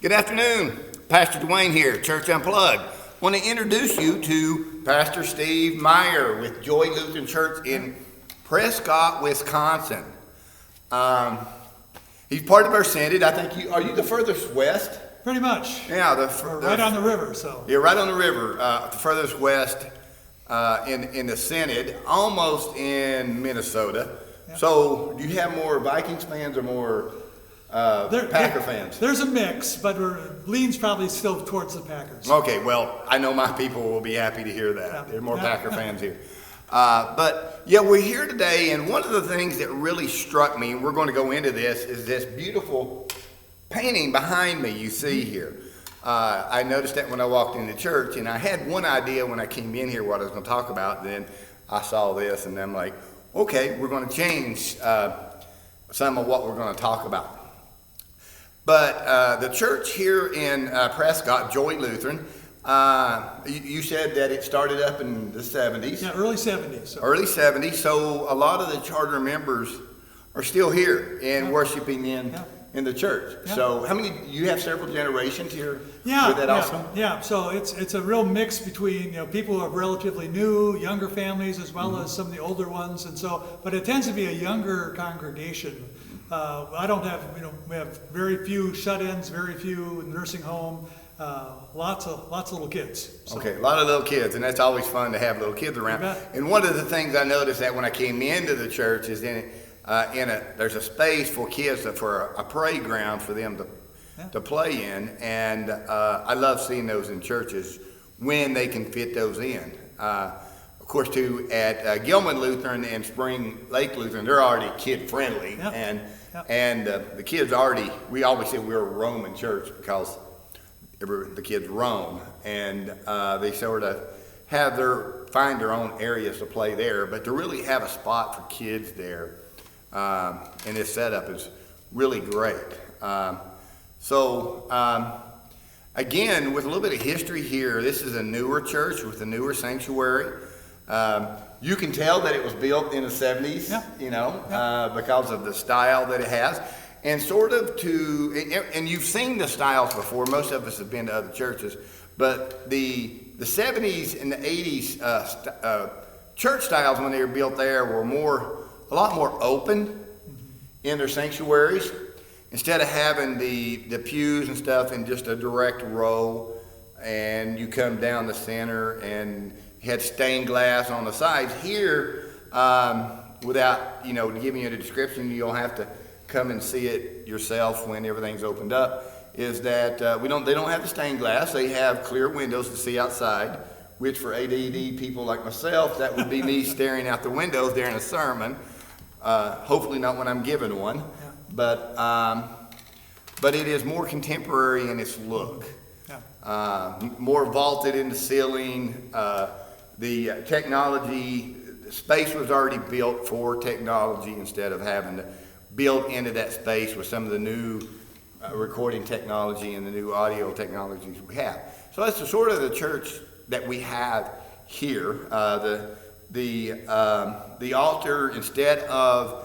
Good afternoon. Pastor Dwayne here, Church Unplugged. Want to introduce you to Pastor Steve Meyer with Joy Lutheran Church in Prescott, Wisconsin. He's part of our synod. I think are you the furthest west? Pretty much. Yeah, right on the river. So you're right on the river, the furthest west in the synod, almost in Minnesota. Yeah. So, do you have more Vikings fans or more Packer fans? There's a mix, but leans probably still towards the Packers. Okay, well, I know my people will be happy to hear that. Yeah. There are more Packer fans here. But yeah, we're here today, and one of the things that really struck me, and we're going to go into this, is this beautiful painting behind me you see here. I noticed that when I walked into church, and I had one idea when I came in here what I was going to talk about. Then I saw this, and I'm like, okay, we're going to change some of what we're going to talk about. But the church here in Prescott, Joy Lutheran, you said that it started up in the 70s. Yeah, early 70s. So. Early 70s. So a lot of the charter members are still here and worshiping in the church. Yeah. So how many, you have several generations here with that also? Yeah, so it's a real mix between people who are relatively new, younger families, as well as some of the older ones. And so, but it tends to be a younger congregation. I don't have, we have very few shut-ins, very few in the nursing home, lots of little kids. So. Okay, a lot of little kids, and that's always fun to have little kids around. And one of the things I noticed that when I came into the church is there's a space for kids for a playground for them to play in, and I love seeing those in churches when they can fit those in. Of course, too, at Gilman Lutheran and Spring Lake Lutheran, they're already kid-friendly, and the kids we always say we're a Roman church because the kids roam, and they sort of find their own areas to play there, but to really have a spot for kids there, and this setup is really great. Again, with a little bit of history here, this is a newer church with a newer sanctuary. You can tell that it was built in the 70s, because of the style that it has. And and you've seen the styles before. Most of us have been to other churches. But the 70s and the 80s church styles, when they were built there, were a lot more open in their sanctuaries. Instead of having the pews and stuff in just a direct row, and you come down the center and you had stained glass on the sides. Here, without giving you the description, you'll have to come and see it yourself when everything's opened up. Is that they don't have the stained glass. They have clear windows to see outside, which for ADD people like myself, that would be me staring out the windows during a sermon. Hopefully not when I'm given one, but it is more contemporary in its look. More vaulted in the ceiling. The technology, the space was already built for technology instead of having to build into that space with some of the new recording technology and the new audio technologies we have. So that's sort of the church that we have here. The altar, instead of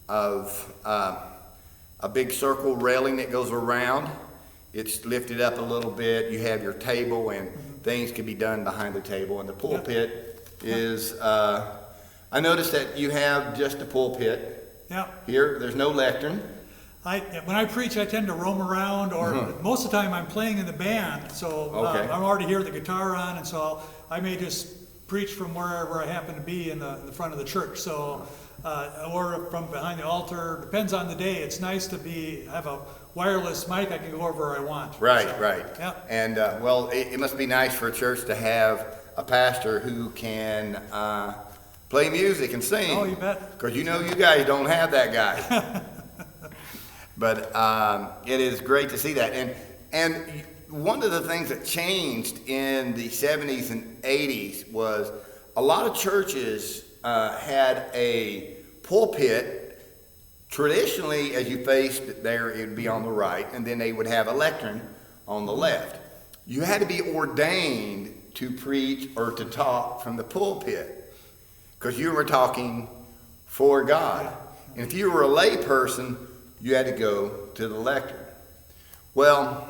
a big circle railing that goes around, it's lifted up a little bit. You have your table, and things can be done behind the table. And the pulpit is, I noticed that you have just a pulpit here. There's no lectern. When I preach, I tend to roam around, or most of the time I'm playing in the band. So I'm already here with the guitar on, and so I may just preach from wherever I happen to be in the front of the church. So, or from behind the altar, depends on the day. It's nice to have a wireless mic. I can go wherever I want. Right. Yeah. And it must be nice for a church to have a pastor who can play music and sing. Oh, you bet. Because you guys don't have that guy. But it is great to see that. And one of the things that changed in the 70s and 80s was a lot of churches had a pulpit. Traditionally, as you faced there, it would be on the right, and then they would have a lectern on the left. You had to be ordained to preach or to talk from the pulpit because you were talking for God. And if you were a lay person, you had to go to the lectern. Well,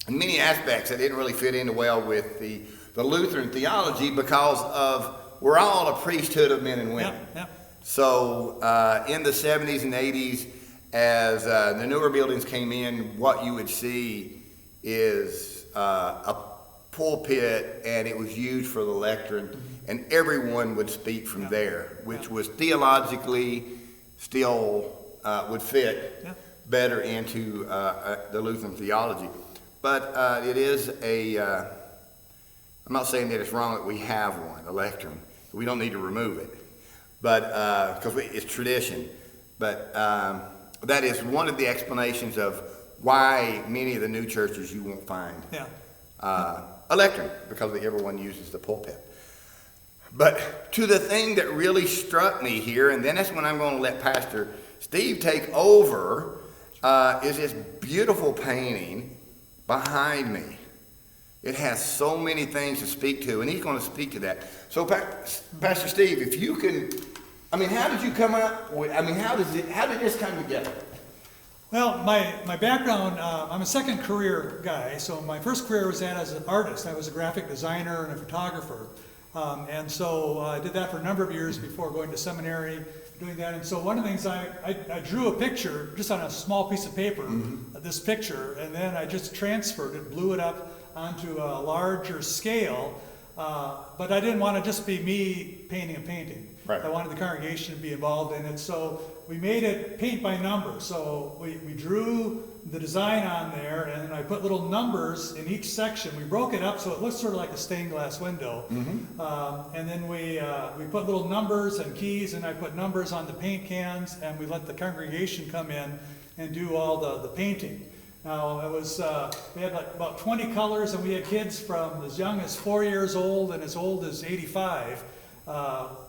in many aspects that didn't really fit in well with the Lutheran theology because of we're all a priesthood of men and women. So in the 70s and 80s, as the newer buildings came in, what you would see is a pulpit, and it was used for the lectern, and everyone would speak from there, which was theologically still would fit better into the Lutheran theology. But it is I'm not saying that it's wrong that we have one, a lectern. We don't need to remove it, but because it's tradition. But that is one of the explanations of why many of the new churches you won't find a lectern, because everyone uses the pulpit. But to the thing that really struck me here, and then that's when I'm going to let Pastor Steve take over, is this beautiful painting behind me. It has so many things to speak to, and he's going to speak to that. So, Pastor Steve, if you can, how did you come up with, how did this come together? Well, my background, I'm a second career guy. So my first career was as an artist. I was a graphic designer and a photographer. And so I did that for a number of years before going to seminary, doing that. And so one of the things, I drew a picture just on a small piece of paper, this picture, and then I just transferred it, blew it up onto a larger scale. But I didn't want to just be me painting a painting. Right. I wanted the congregation to be involved in it. So we made it paint by number. So we drew the design on there, and then I put little numbers in each section. We broke it up so it looks sort of like a stained glass window. And then we put little numbers and keys, and I put numbers on the paint cans, and we let the congregation come in and do all the painting. Now, it was, we had like about 20 colors, and we had kids from as young as 4 years old and as old as 85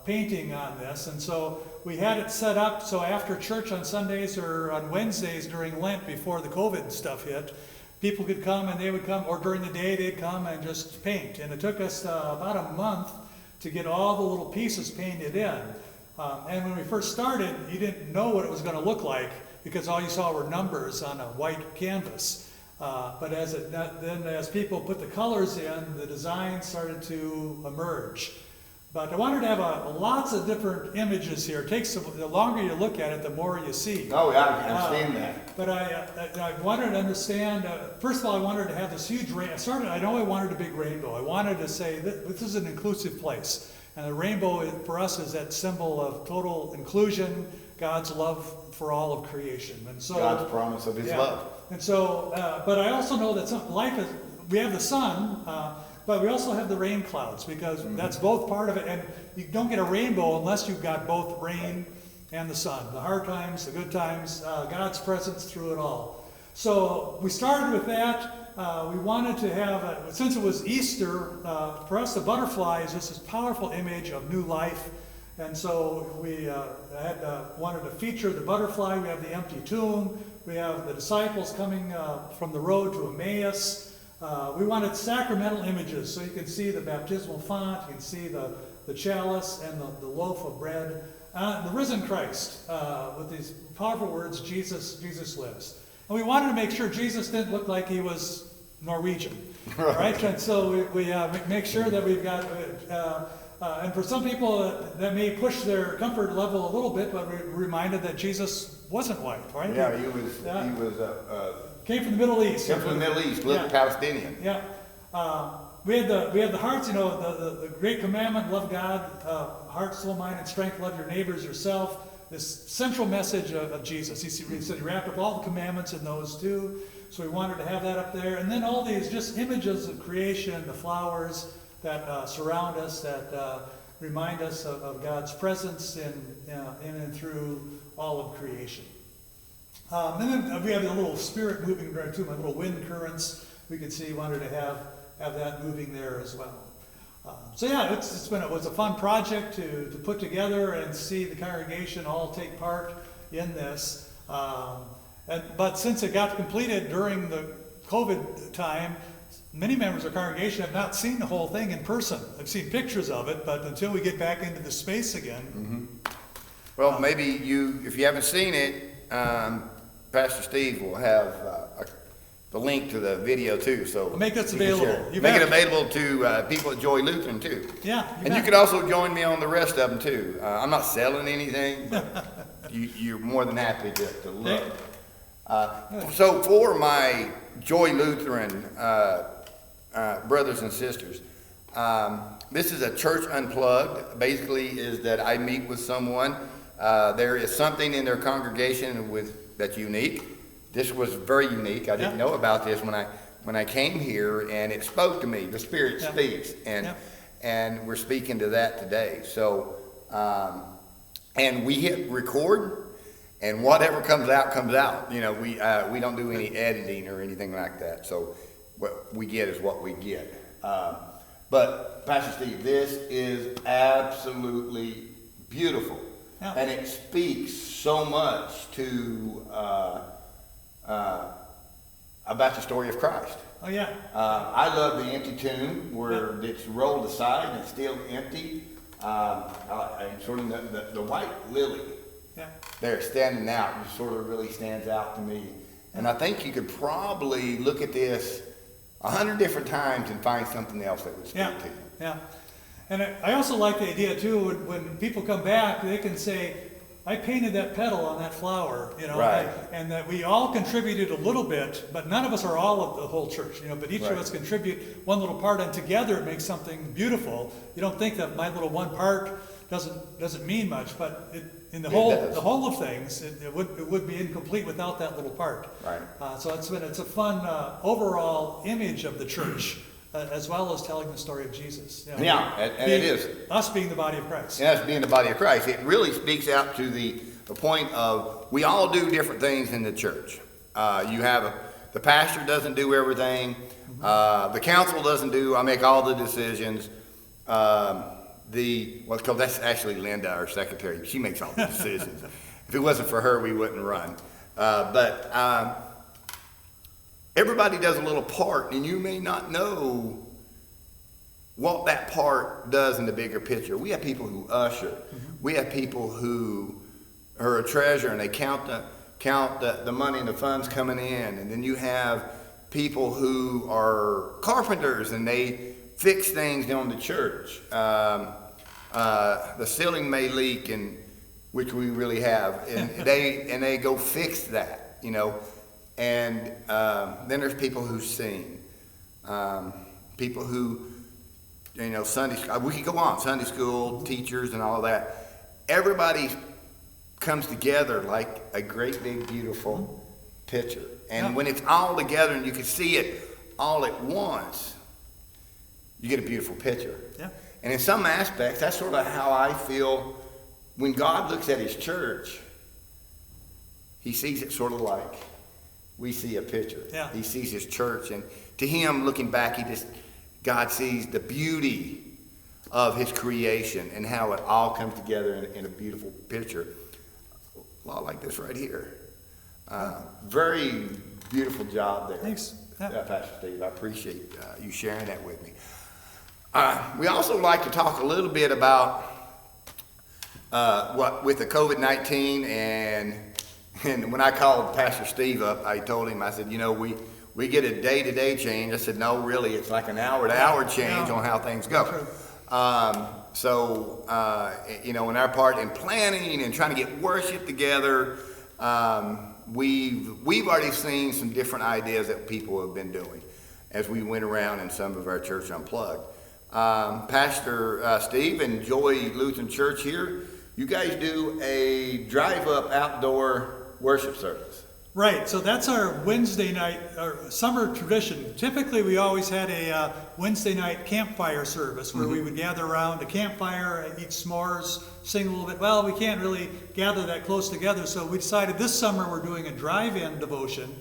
painting on this. And so we had it set up so after church on Sundays or on Wednesdays during Lent before the COVID stuff hit, people could come and they would come, or during the day they'd come and just paint. And it took us about a month to get all the little pieces painted in. And when we first started, you didn't know what it was going to look like because all you saw were numbers on a white canvas. But as people put the colors in, the design started to emerge. But I wanted to have lots of different images here. It takes the longer you look at it, the more you see. Oh, yeah, I understand that. But I wanted to understand. First of all, I wanted to have this huge rainbow. I know I wanted a big rainbow. I wanted to say this is an inclusive place, and the rainbow for us is that symbol of total inclusion, God's love for all of creation, and so God's promise of His love. And so, but I also know that life is. We have the sun. But we also have the rain clouds because that's both part of it. And you don't get a rainbow unless you've got both rain and the sun. The hard times, the good times, God's presence through it all. So we started with that. We wanted to have, since it was Easter, for us the butterfly is just this powerful image of new life. And so we wanted to feature the butterfly. We have the empty tomb. We have the disciples coming from the road to Emmaus. We wanted sacramental images, so you can see the baptismal font, you can see the chalice and the loaf of bread. The risen Christ, with these powerful words, Jesus lives. And we wanted to make sure Jesus didn't look like he was Norwegian, right? And so we make sure that we've got, and for some people that may push their comfort level a little bit, but we're reminded that Jesus wasn't white, right? Yeah, he was came from the Middle East. Came from the Middle East, lived Palestinian. Yeah. We had the hearts, the great commandment, love God, heart, soul, mind, and strength, love your neighbors, yourself. This central message of Jesus. He said he wrapped up all the commandments in those two. So we wanted to have that up there. And then all these just images of creation, the flowers that surround us, that remind us of God's presence in and through all of creation. And then we have the little spirit moving there too, my little wind currents. We could see, wanted to have that moving there as well. So yeah, it was a fun project to put together and see the congregation all take part in this. But since it got completed during the COVID time, many members of the congregation have not seen the whole thing in person. I've seen pictures of it, but until we get back into the space again. Well, maybe if you haven't seen it, Pastor Steve will have the link to the video too, so. I'll make this you can available. share it. You Make it bet. available to people at Joy Lutheran too. Yeah. And you can also join me on the rest of them too. I'm not selling anything, but you're more than happy to look. So for my Joy Lutheran brothers and sisters, this is a church unplugged. Basically is that I meet with someone. There is something in their congregation that's unique. This was very unique. I didn't know about this when I came here, and it spoke to me. The Spirit speaks, and we're speaking to that today. So, and we hit record, and whatever comes out comes out. You know, we don't do any editing or anything like that. So, what we get is what we get. But Pastor Steve, this is absolutely beautiful, and it speaks so much to. About the story of Christ. Oh yeah. I love the empty tomb where it's rolled aside and it's still empty. And sort of the white lily there standing out just sort of really stands out to me. And I think you could probably look at this 100 different times and find something else that would speak to you. Yeah. And I also like the idea too, when people come back, they can say, I painted that petal on that flower, you know, right. And that we all contributed a little bit, but none of us are all of the whole church, you know, but each of us contribute one little part, and together it makes something beautiful. You don't think that my little one part doesn't mean much, but in the whole of things, it would be incomplete without that little part. Right. So it's a fun overall image of the church. As well as telling the story of Jesus. You know, and it is. Us being the body of Christ. And us being the body of Christ. It really speaks out to the point of we all do different things in the church. You have the pastor doesn't do everything. The council doesn't do, I make all the decisions. That's actually Linda, our secretary. She makes all the decisions. If it wasn't for her, we wouldn't run. Everybody does a little part, and you may not know what that part does in the bigger picture. We have people who usher. We have people who are a treasurer, and they count the money and the funds coming in. And then you have people who are carpenters, and they fix things on the church. The ceiling may leak, which we really have, and they go fix that, you know. And then there's people who sing, people who, you know, Sunday school, we could go on, Sunday school, teachers and all of that. Everybody comes together like a great big beautiful picture. And when it's all together and you can see it all at once, you get a beautiful picture. Yeah. And in some aspects, that's sort of how I feel when God looks at his church. He sees it sort of like we see a picture. Yeah. He sees his church, and to him, looking back, God sees the beauty of his creation and how it all comes together in a beautiful picture. A lot like this right here. Very beautiful job there. Thanks. Pastor Steve. I appreciate you sharing that with me. We also like to talk a little bit about with the COVID-19 and when I called Pastor Steve up, I told him, I said, you know, we get a day-to-day change. I said, no, really, it's like an hour-to-hour change on how things go. You know, in our part in planning and trying to get worship together, we've already seen some different ideas that people have been doing as we went around in some of our church Unplugged. Pastor Steve and Joy Lutheran Church here, you guys do a drive-up outdoor worship service. Right, so that's our Wednesday night, our summer tradition. Typically, we always had a Wednesday night campfire service where we would gather around a campfire, eat s'mores, sing a little bit. Well, we can't really gather that close together, so we decided this summer we're doing a drive-in devotion.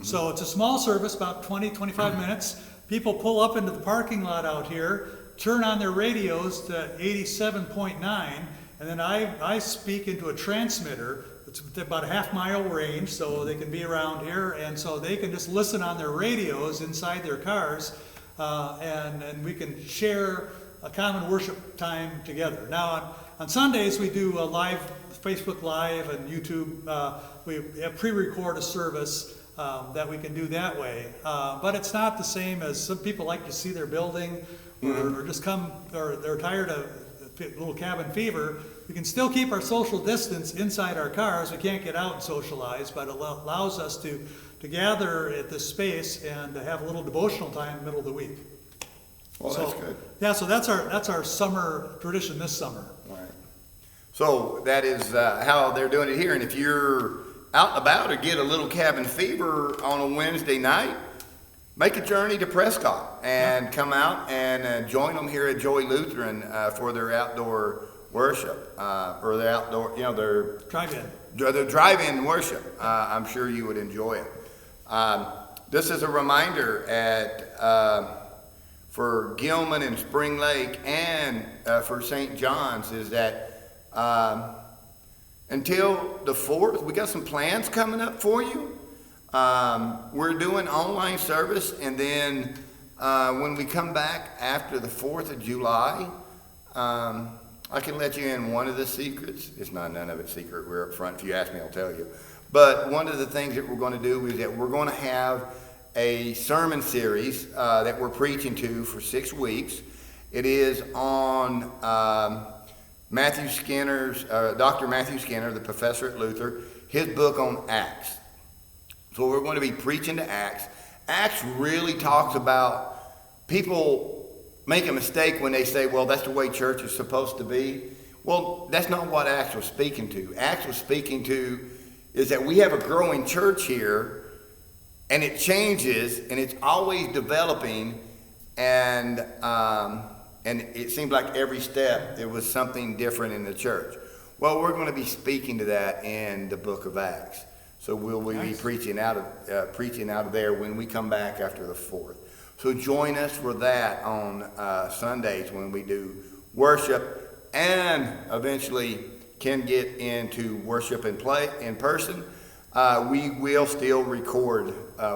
So it's a small service, about 20, 25 minutes. People pull up into the parking lot out here, turn on their radios to 87.9, and then I speak into a transmitter. It's about a half-mile range, so they can be around here, and so they can just listen on their radios inside their cars, and we can share a common worship time together. Now, on Sundays, we do a live Facebook Live and YouTube. We pre-record a service that we can do that way. But it's not the same as some people like to see their building, or just come, or they're tired of a little cabin fever. We can still keep our social distance inside our cars. We can't get out and socialize, but it allows us to gather at this space and to have a little devotional time in the middle of the week. Well, that's good. Yeah, so that's our summer tradition this summer. Right. So that is how they're doing it here. And if you're out and about or get a little cabin fever on a Wednesday night, make a journey to Prescott and come out and join them here at Joy Lutheran for their outdoor worship or their outdoor, their drive-in worship. I'm sure you would enjoy it. This is a reminder for Gilman and Spring Lake and for St. John's is that until the 4th, we got some plans coming up for you. We're doing online service, and then when we come back after the 4th of July, I can let you in one of the secrets. It's not none of it secret. We're up front. If you ask me, I'll tell you. But one of the things that we're going to do is that we're going to have a sermon series that we're preaching to for 6 weeks. It is on Matthew Skinner's, Dr. Matthew Skinner, the professor at Luther, his book on Acts. So we're going to be preaching to Acts. Acts really talks about people make a mistake when they say, well, that's the way church is supposed to be. Well, that's not what Acts was speaking to. Acts was speaking to is that we have a growing church here, and it changes, and it's always developing, and it seemed like every step there was something different in the church. Well, we're going to be speaking to that in the book of Acts. So we'll be preaching out of there when we come back after the 4th. So join us for that on Sundays when we do worship, and eventually can get into worship and play in person. We will still record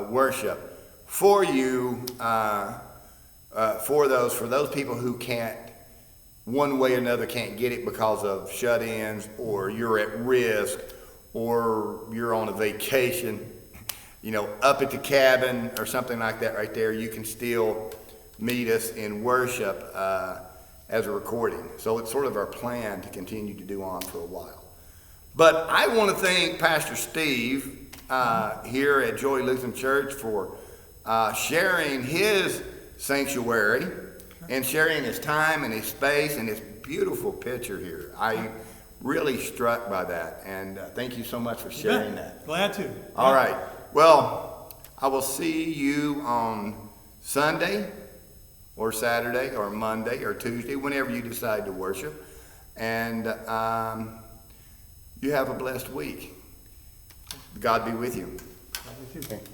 worship for you, for those people who can't, one way or another, can't get it because of shut-ins, or you're at risk, or you're on a vacation, up at the cabin or something like that right there. You can still meet us in worship as a recording. So it's sort of our plan to continue to do on for a while. But I want to thank Pastor Steve here at Joy Lutheran Church for sharing his sanctuary and sharing his time and his space and his beautiful picture here. I really struck by that, and thank you so much for sharing that. Glad to. All right. Well, I will see you on Sunday or Saturday or Monday or Tuesday, whenever you decide to worship. And you have a blessed week. God be with you. God be with you. Okay.